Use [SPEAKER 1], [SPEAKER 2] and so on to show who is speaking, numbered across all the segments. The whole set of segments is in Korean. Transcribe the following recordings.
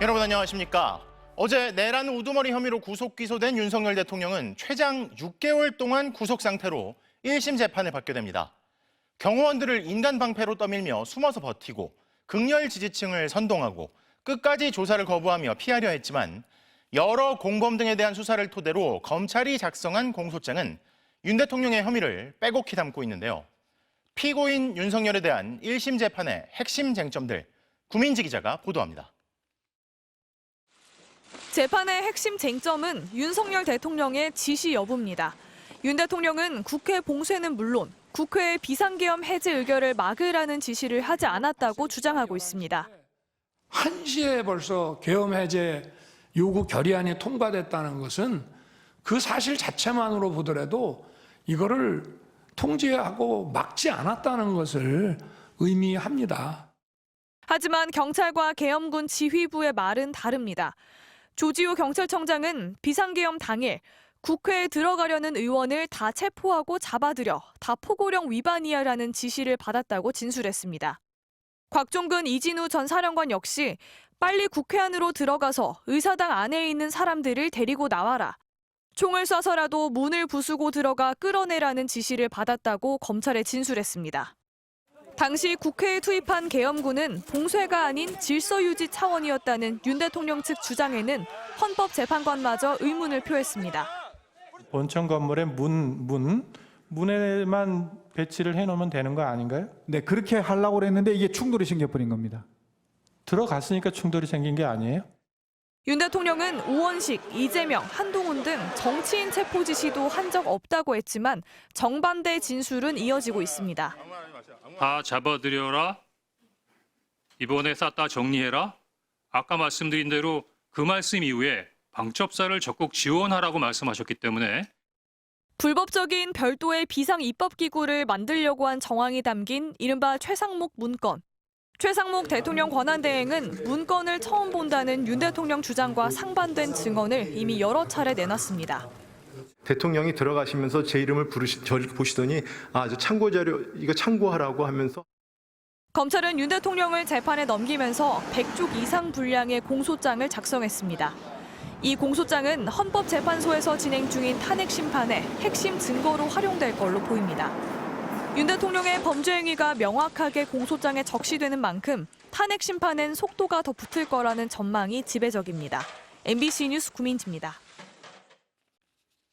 [SPEAKER 1] 여러분 안녕하십니까? 어제 내란 우두머리 혐의로 구속 기소된 윤석열 대통령은 최장 6개월 동안 구속 상태로 1심 재판을 받게 됩니다. 경호원들을 인간 방패로 떠밀며 숨어서 버티고 극렬 지지층을 선동하고 끝까지 조사를 거부하며 피하려 했지만 여러 공범 등에 대한 수사를 토대로 검찰이 작성한 공소장은 윤 대통령의 혐의를 빼곡히 담고 있는데요. 피고인 윤석열에 대한 1심 재판의 핵심 쟁점들 구민지 기자가 보도합니다.
[SPEAKER 2] 재판의 핵심 쟁점은 윤석열 대통령의 지시 여부입니다. 윤 대통령은 국회 봉쇄는 물론 국회의 비상계엄 해제 의결을 막으라는 지시를 하지 않았다고 주장하고 있습니다.
[SPEAKER 3] 1시에 벌써 계엄 해제 요구 결의안이 통과됐다는 것은 그 사실 자체만으로 보더라도 이거를 통제하고 막지 않았다는 것을 의미합니다.
[SPEAKER 2] 하지만 경찰과 계엄군 지휘부의 말은 다릅니다. 조지호 경찰청장은 비상계엄 당일 국회에 들어가려는 의원을 다 체포하고 잡아들여 다 포고령 위반이야라는 지시를 받았다고 진술했습니다. 곽종근 이진우 전 사령관 역시 빨리 국회 안으로 들어가서 의사당 안에 있는 사람들을 데리고 나와라. 총을 쏴서라도 문을 부수고 들어가 끌어내라는 지시를 받았다고 검찰에 진술했습니다. 당시 국회에 투입한 계엄군은 봉쇄가 아닌 질서 유지 차원이었다는 윤 대통령 측 주장에는 헌법재판관마저 의문을 표했습니다.
[SPEAKER 4] 본청 건물의 문에만 배치를 해놓으면 되는 거 아닌가요?
[SPEAKER 5] 네, 그렇게 하려고 그랬는데 이게 충돌이 생겨버린 겁니다.
[SPEAKER 4] 들어갔으니까 충돌이 생긴 게 아니에요?
[SPEAKER 2] 윤 대통령은 우원식, 이재명, 한동훈 등 정치인 체포 지시도 한 적 없다고 했지만 정반대 진술은 이어지고 있습니다.
[SPEAKER 6] 다 잡아들여라. 이번에 쌌다 정리해라. 아까 말씀드린 대로 그 말씀 이후에 방첩사를 적극 지원하라고 말씀하셨기 때문에
[SPEAKER 2] 불법적인 별도의 비상입법기구를 만들려고 한 정황이 담긴 이른바 최상목 문건. 최상목 대통령 권한대행은 문건을 처음 본다는 윤 대통령 주장과 상반된 증언을 이미 여러 차례 내놨습니다.
[SPEAKER 7] 대통령이 들어가시면서 제 이름을 저를 보시더니 저 참고 자료 이거 참고하라고 하면서
[SPEAKER 2] 검찰은 윤 대통령을 재판에 넘기면서 100쪽 이상 분량의 공소장을 작성했습니다. 이 공소장은 헌법재판소에서 진행 중인 탄핵 심판의 핵심 증거로 활용될 걸로 보입니다. 윤 대통령의 범죄 행위가 명확하게 공소장에 적시되는 만큼 탄핵 심판엔 속도가 더 붙을 거라는 전망이 지배적입니다. MBC 뉴스 구민지입니다.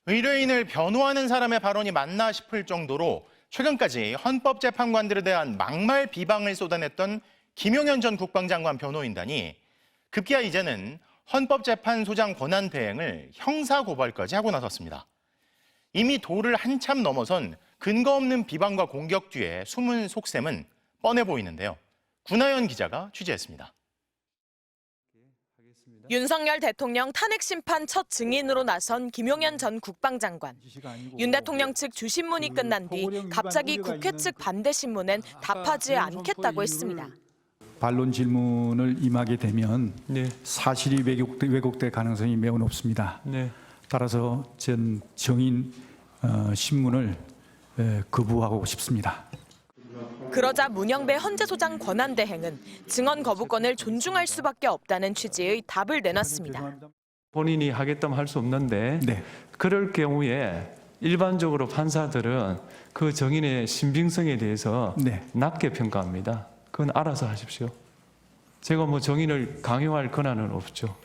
[SPEAKER 1] 의뢰인을 변호하는 사람의 발언이 맞나 싶을 정도로 최근까지 헌법재판관들에 대한 막말 비방을 쏟아냈던 김용현 전 국방장관 변호인단이 급기야 이제는 헌법재판소장 권한대행을 형사고발까지 하고 나섰습니다. 이미 도를 한참 넘어선 근거 없는 비방과 공격 뒤에 숨은 속셈은 뻔해 보이는데요. 구나연 기자가 취재했습니다.
[SPEAKER 8] 윤석열 대통령 탄핵 심판 첫 증인으로 나선 김용현 전 국방장관. 윤 대통령 측 주신문이 끝난 뒤 갑자기 국회 측 반대 신문엔 답하지 않겠다고 했습니다.
[SPEAKER 5] 반론 질문을 임하게 되면
[SPEAKER 4] 네.
[SPEAKER 5] 사실이 왜곡될 가능성이 매우 높습니다.
[SPEAKER 4] 네.
[SPEAKER 5] 따라서 전 정인 신문을 거부하고 싶습니다.
[SPEAKER 8] 그러자 문영배 헌재소장 권한대행은 증언 거부권을 존중할 수밖에 없다는 취지의 답을 내놨습니다.
[SPEAKER 4] 본인이 하겠다면 할 수 없는데
[SPEAKER 5] 네.
[SPEAKER 4] 그럴 경우에 일반적으로 판사들은 그 정인의 신빙성에 대해서
[SPEAKER 5] 네.
[SPEAKER 4] 낮게 평가합니다. 그건 알아서 하십시오. 제가 정인을 강요할 권한은 없죠.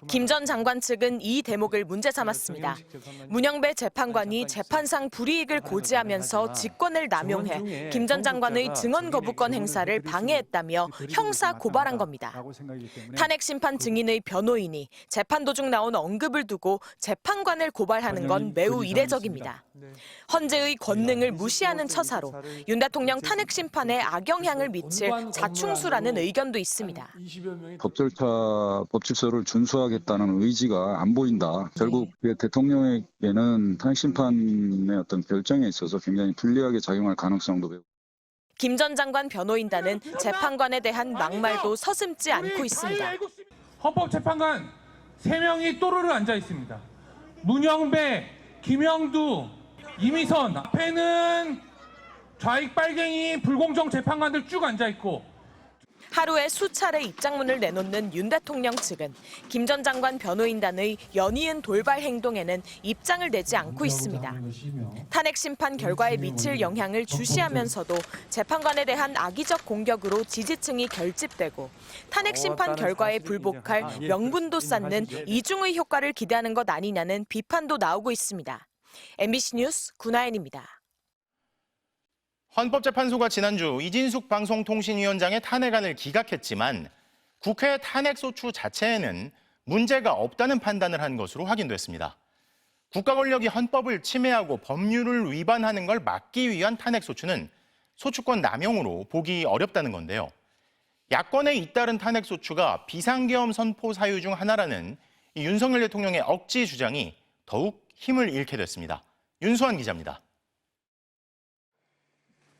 [SPEAKER 8] 김 전 장관 측은 이 대목을 문제 삼았습니다. 문영배 재판관이 재판상 불이익을 고지하면서 직권을 남용해 김 전 장관의 증언 거부권 행사를 방해했다며 형사 고발한 겁니다. 탄핵 심판 증인의 변호인이 재판 도중 나온 언급을 두고 재판관을 고발하는 건 매우 이례적입니다. 헌재의 권능을 무시하는 처사로 윤 대통령 탄핵 심판에 악영향을 미칠 자충수라는 의견도 있습니다.
[SPEAKER 9] 법 절차, 법 질서를 준수하겠다는 의지가 안 보인다. 결국 대통령에게는 탄핵 심판의 어떤 결정에 있어서 굉장히 불리하게 작용할 가능성도 매우.
[SPEAKER 8] 김 전 장관 변호인단은 재판관에 대한 막말도 서슴지 않고 있습니다.
[SPEAKER 10] 헌법재판관 3명이 또르르 앉아 있습니다. 문영배, 김영두, 이미선, 앞에는 좌익 빨갱이 불공정 재판관들 쭉 앉아 있고.
[SPEAKER 8] 하루에 수차례 입장문을 내놓는 윤 대통령 측은 김 전 장관 변호인단의 연이은 돌발 행동에는 입장을 내지 않고 있습니다. 탄핵 심판 결과에 미칠 영향을 주시하면서도 재판관에 대한 악의적 공격으로 지지층이 결집되고 탄핵 심판 결과에 불복할 명분도 쌓는 이중의 효과를 기대하는 것 아니냐는 비판도 나오고 있습니다. MBC 뉴스 구나연입니다.
[SPEAKER 1] 헌법재판소가 지난주 이진숙 방송통신위원장의 탄핵안을 기각했지만 국회 탄핵소추 자체에는 문제가 없다는 판단을 한 것으로 확인됐습니다. 국가 권력이 헌법을 침해하고 법률을 위반하는 걸 막기 위한 탄핵소추는 소추권 남용으로 보기 어렵다는 건데요. 야권에 잇따른 탄핵소추가 비상계엄 선포 사유 중 하나라는 윤석열 대통령의 억지 주장이 더욱 힘을 잃게 됐습니다. 윤수환 기자입니다.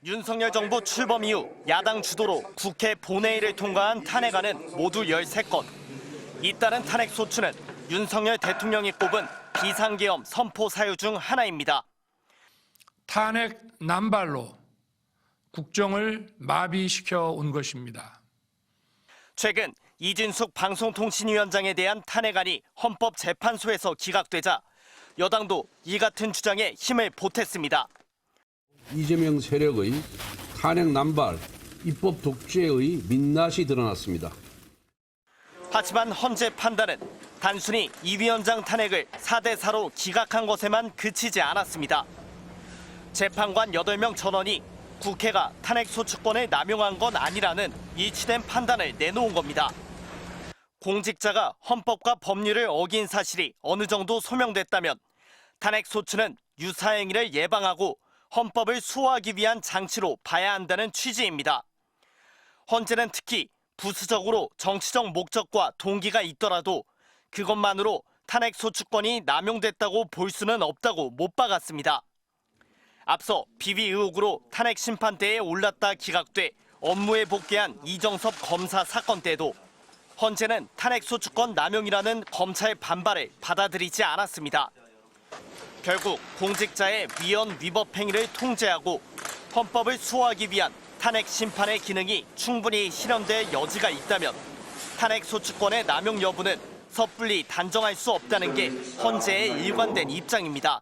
[SPEAKER 11] 윤석열 정부 출범 이후 야당 주도로 국회 본회의를 통과한 탄핵안은 모두 13건. 잇따른 탄핵 소추는 윤석열 대통령이 꼽은 비상계엄 선포 사유 중 하나입니다.
[SPEAKER 3] 탄핵 남발로 국정을 마비시켜 온 것입니다.
[SPEAKER 11] 최근 이진숙 방송통신위원장에 대한 탄핵안이 헌법재판소에서 기각되자 여당도 이 같은 주장에 힘을 보탰습니다.
[SPEAKER 12] 이재명 세력의 탄핵 남발, 입법 독재의 민낯이 드러났습니다.
[SPEAKER 11] 하지만 헌재 판단은 단순히 이 위원장 탄핵을 4대4로 기각한 것에만 그치지 않았습니다. 재판관 8명 전원이 국회가 탄핵 소추권을 남용한 건 아니라는 일치된 판단을 내놓은 겁니다. 공직자가 헌법과 법률을 어긴 사실이 어느 정도 소명됐다면 탄핵 소추는 유사행위를 예방하고 헌법을 수호하기 위한 장치로 봐야 한다는 취지입니다. 헌재는 특히 부수적으로 정치적 목적과 동기가 있더라도 그것만으로 탄핵 소추권이 남용됐다고 볼 수는 없다고 못 박았습니다. 앞서 비위 의혹으로 탄핵 심판대에 올랐다 기각돼 업무에 복귀한 이정섭 검사 사건 때도 헌재는 탄핵 소추권 남용이라는 검찰 반발을 받아들이지 않았습니다. 결국 공직자의 위헌 위법 행위를 통제하고 헌법을 수호하기 위한 탄핵 심판의 기능이 충분히 실현될 여지가 있다면 탄핵 소추권의 남용 여부는 섣불리 단정할 수 없다는 게 헌재의 일관된 입장입니다.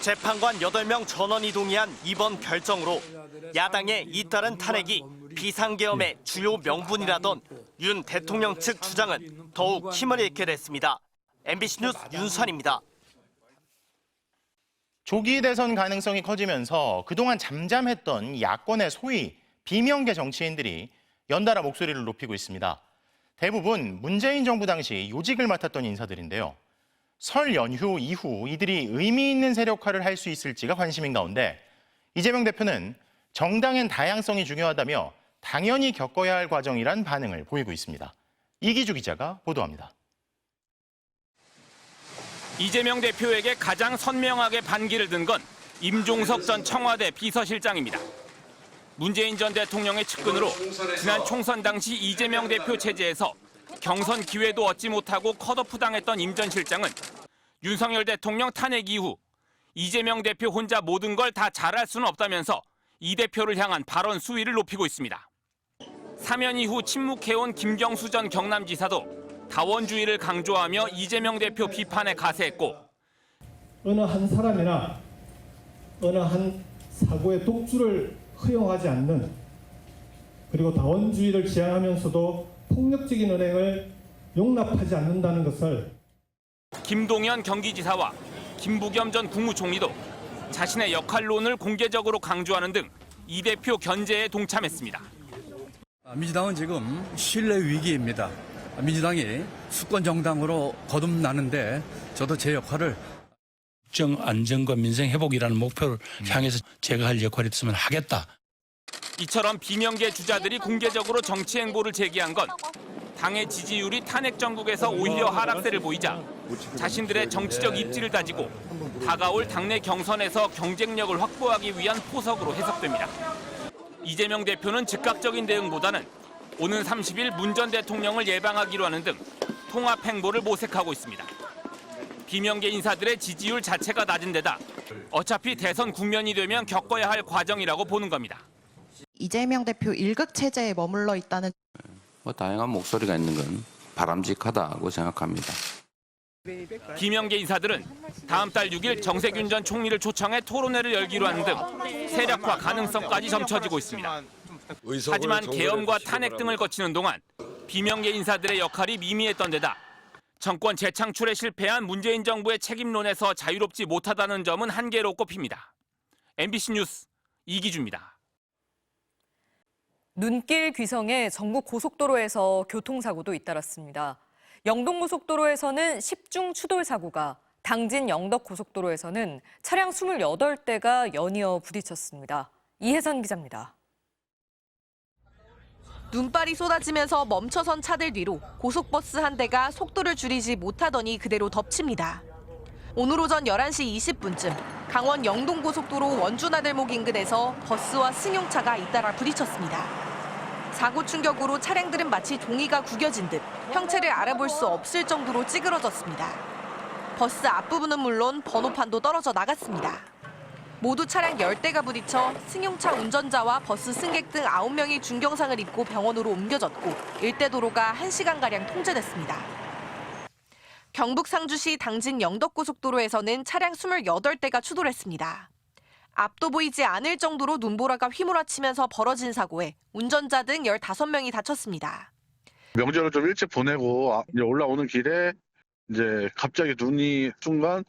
[SPEAKER 11] 재판관 8명 전원이 동의한 이번 결정으로 야당의 잇따른 탄핵이 비상계엄의 주요 명분이라던 윤 대통령 측 주장은 더욱 힘을 잃게 됐습니다. MBC 뉴스 윤수환입니다.
[SPEAKER 1] 조기 대선 가능성이 커지면서 그동안 잠잠했던 야권의 소위 비명계 정치인들이 연달아 목소리를 높이고 있습니다. 대부분 문재인 정부 당시 요직을 맡았던 인사들인데요. 설 연휴 이후 이들이 의미 있는 세력화를 할 수 있을지가 관심인 가운데 이재명 대표는 정당엔 다양성이 중요하다며 당연히 겪어야 할 과정이란 반응을 보이고 있습니다. 이기주 기자가 보도합니다.
[SPEAKER 13] 이재명 대표에게 가장 선명하게 반기를 든 건 임종석 전 청와대 비서실장입니다. 문재인 전 대통령의 측근으로 지난 총선 당시 이재명 대표 체제에서 경선 기회도 얻지 못하고 컷오프 당했던 임 전 실장은 윤석열 대통령 탄핵 이후 이재명 대표 혼자 모든 걸 다 잘할 수는 없다면서 이 대표를 향한 발언 수위를 높이고 있습니다. 사면 이후 침묵해온 김경수 전 경남지사도 다원주의를 강조하며 이재명 대표 비판에 가세했고
[SPEAKER 14] 어느 한 사람이나 어느 한 사고의 독주를 허용하지 않는 그리고 다원주의를 지향하면서도 폭력적인 은행을 용납하지 않는다는 것을
[SPEAKER 13] 김동연 경기지사와 김부겸 전 국무총리도 자신의 역할론을 공개적으로 강조하는 등 이 대표 견제에 동참했습니다.
[SPEAKER 15] 민주당은 지금 신뢰 위기입니다. 민주당이 수권 정당으로 거듭나는데 저도 제 역할을
[SPEAKER 16] 국정 안정과 민생 회복이라는 목표를 향해서 제가 할 역할이 있으면 하겠다.
[SPEAKER 13] 이처럼 비명계 주자들이 공개적으로 정치 행보를 제기한 건 당의 지지율이 탄핵 정국에서 오히려 하락세를 보이자 자신들의 정치적 입지를 다지고 다가올 당내 경선에서 경쟁력을 확보하기 위한 포석으로 해석됩니다. 이재명 대표는 즉각적인 대응보다는 오는 30일 문 전 대통령을 예방하기로 하는 등 통합 행보를 모색하고 있습니다. 비명계 인사들의 지지율 자체가 낮은 데다 어차피 대선 국면이 되면 겪어야 할 과정이라고 보는 겁니다.
[SPEAKER 17] 이재명 대표 일극 체제에 머물러 있다는
[SPEAKER 18] 다양한 목소리가 있는 건 바람직하다고 생각합니다.
[SPEAKER 13] 비명계 인사들은 다음 달 6일 정세균 전 총리를 초청해 토론회를 열기로 하는 등 세력화 가능성까지 점쳐지고 있습니다. 하지만 계엄과 탄핵 등을 거치는 동안 비명계 인사들의 역할이 미미했던 데다 정권 재창출에 실패한 문재인 정부의 책임론에서 자유롭지 못하다는 점은 한계로 꼽힙니다. MBC 뉴스 이기주입니다.
[SPEAKER 19] 눈길 귀성의 전국 고속도로에서 교통사고도 잇따랐습니다. 영동고속도로에서는 10중 추돌 사고가, 당진 영덕고속도로에서는 차량 28대가 연이어 부딪혔습니다. 이혜선 기자입니다.
[SPEAKER 2] 눈발이 쏟아지면서 멈춰선 차들 뒤로 고속버스 한 대가 속도를 줄이지 못하더니 그대로 덮칩니다. 오늘 오전 11시 20분쯤 강원 영동고속도로 원주나들목 인근에서 버스와 승용차가 잇따라 부딪혔습니다. 사고 충격으로 차량들은 마치 종이가 구겨진 듯 형체를 알아볼 수 없을 정도로 찌그러졌습니다. 버스 앞부분은 물론 번호판도 떨어져 나갔습니다. 모두 차량 10대가 부딪혀 승용차 운전자와 버스 승객 등 9명이 중경상을 입고 병원으로 옮겨졌고 일대 도로가 1시간가량 통제됐습니다. 경북 상주시 당진 영덕고속도로에서는 차량 28대가 추돌했습니다. 앞도 보이지 않을 정도로 눈보라가 휘몰아치면서 벌어진 사고에 운전자 등 15명이 다쳤습니다.
[SPEAKER 20] 명절을 좀 일찍 보내고 이제 올라오는 길에 이제 갑자기 눈이 순간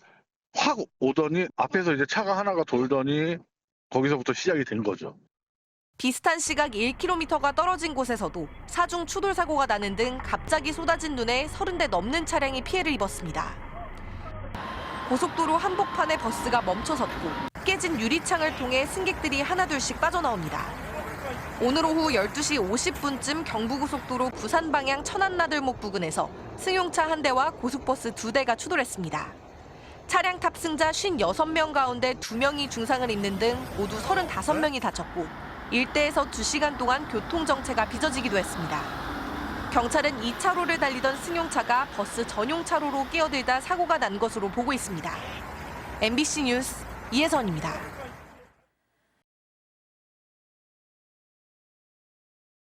[SPEAKER 20] 확 오더니 앞에서 이제 차가 하나가 돌더니 거기서부터 시작이 된 거죠.
[SPEAKER 2] 비슷한 시각 1km가 떨어진 곳에서도 4중 추돌 사고가 나는 등 갑자기 쏟아진 눈에 30대 넘는 차량이 피해를 입었습니다. 고속도로 한복판에 버스가 멈춰섰고 깨진 유리창을 통해 승객들이 하나둘씩 빠져나옵니다. 오늘 오후 12시 50분쯤 경부고속도로 부산 방향 천안나들목 부근에서 승용차 한 대와 고속버스 2대가 추돌했습니다. 차량 탑승자 56명 가운데 2명이 중상을 입는 등 모두 35명이 다쳤고 일대에서 2시간 동안 교통정체가 빚어지기도 했습니다. 경찰은 2차로를 달리던 승용차가 버스 전용 차로로 끼어들다 사고가 난 것으로 보고 있습니다. MBC 뉴스 이혜선입니다.